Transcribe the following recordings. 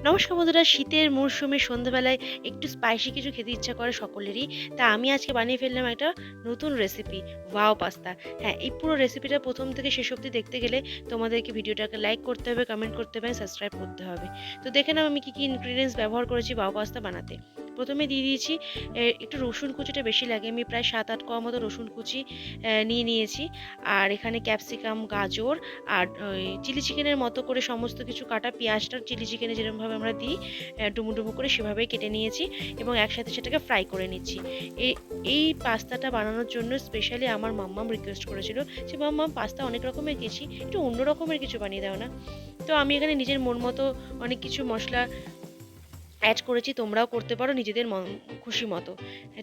নমস্কার বন্ধুরা, শীতের মরশুমে সন্ধ্যাবেলায় একটু স্পাইসি কিছু খেতে ইচ্ছা করে সকলেরই। তা আমি আজকে বানিয়ে ফেললাম একটা নতুন রেসিপি, ওয়াও পাস্তা। হ্যাঁ, এই পুরো রেসিপিটা প্রথম থেকে শেষ অবধি দেখতে গেলে তোমাদেরকে ভিডিওটাকে লাইক করতে হবে, কমেন্ট করতে হবে, সাবস্ক্রাইব করতে হবে। তো দেখে নাও আমি কী ইনগ্রিডিয়েন্টস ব্যবহার করেছি ওয়াও পাস্তা বানাতে। প্রথমে দিয়ে দিয়েছি একটু রসুন কুচিটা বেশি লাগে, আমি প্রায় 7-8 কোয়া মতো রসুন কুচি নিয়ে নিয়েছি। আর এখানে ক্যাপসিকাম, গাজর আর চিলি চিকেনের মতো করে সমস্ত কিছু কাটা, পেঁয়াজটা চিলি চিকেনে যেরকমভাবে আমরা দিই ডুমো ডুমো করে সেভাবেই কেটে নিয়েছি এবং একসাথে সেটাকে ফ্রাই করে নিচ্ছি। এই এই পাস্তাটা বানানোর জন্য স্পেশালি আমার মাম্মাম রিকোয়েস্ট করেছিল যে মাম্মাম, পাস্তা অনেক রকমের গেছি, একটু অন্য রকমের কিছু বানিয়ে দাও না। তো আমি এখানে নিজের মন মতো অনেক কিছু মশলা অ্যাড করেছি, তোমরাও করতে পারো নিজেদের খুশি মতো,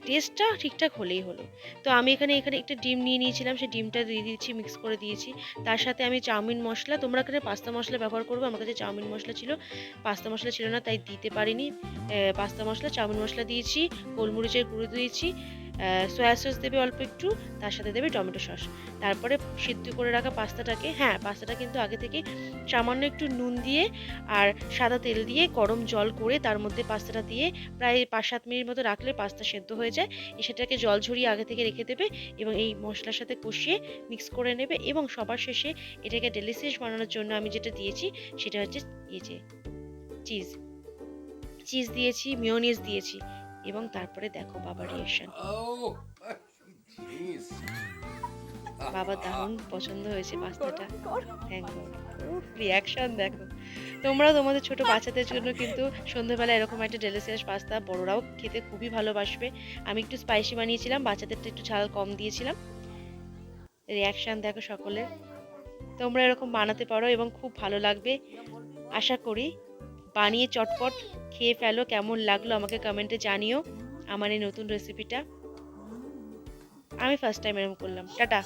টেস্টটা ঠিকঠাক হলেই হলো। তো আমি এখানে একটা ডিম নিয়ে নিয়েছিলাম, সেই ডিমটা দিয়ে দিয়েছি, মিক্স করে দিয়েছি। তার সাথে আমি চাউমিন মশলা, তোমরা এখানে পাস্তা মশলা ব্যবহার করবে, আমার কাছে চাউমিন মশলা ছিল, পাস্তা মশলা ছিল না তাই দিতে পারিনি। পাস্তা মশলা, চাউমিন মশলা দিয়েছি, গোলমরিচের গুঁড়ো দিয়েছি, সয়া সস দেবে অল্প একটু, তার সাথে দেবে টমেটো সস। তারপরে সিদ্ধ করে রাখা পাস্তাটাকে, হ্যাঁ পাস্তাটা কিন্তু আগে থেকে সামান্য একটু নুন দিয়ে আর সাদা তেল দিয়ে গরম জল করে তার মধ্যে পাস্তাটা দিয়ে প্রায় 5-7 মিনিট মতো রাখলে পাস্তা সেদ্ধ হয়ে যায়। সেটাকে জল ঝরিয়ে আগে থেকে রেখে দেবে এবং এই মশলার সাথে কষিয়ে মিক্স করে নেবে। এবং সবার শেষে এটাকে ডেলিশিয়াস বানানোর জন্য আমি যেটা দিয়েছি সেটা হচ্ছে যে চিজ চিজ দিয়েছি, মিওনিজ দিয়েছি এবং তারপরে দেখো বাবার রিয়াকশন। বাবার দারুণ পছন্দ হয়েছে পাস্তাটা। Thank god. রিয়াকশন দেখো। তোমরা তোমাদের ছোট বাচ্চাদের জন্য কিন্তু সন্ধ্যাবেলা এরকম একটা ডেলিশিয়াস পাস্তা, বড়রাও খেতে খুবই ভালোবাসবে। আমি একটু স্পাইসি বানিয়েছিলাম, বাচ্চাদেরটা একটু ঝাল কম দিয়েছিলাম। রিয়াকশন দেখো সকলের। তোমরা এরকম বানাতে পারো এবং খুব ভালো লাগবে আশা করি। বানিয়ে চটপট খেয়ে ফেলো। কেমন লাগলো আমাকে কমেন্টে জানিও আমার এই নতুন রেসিপিটা। আমি ফার্স্ট টাইম এরকম করলাম। টাটা।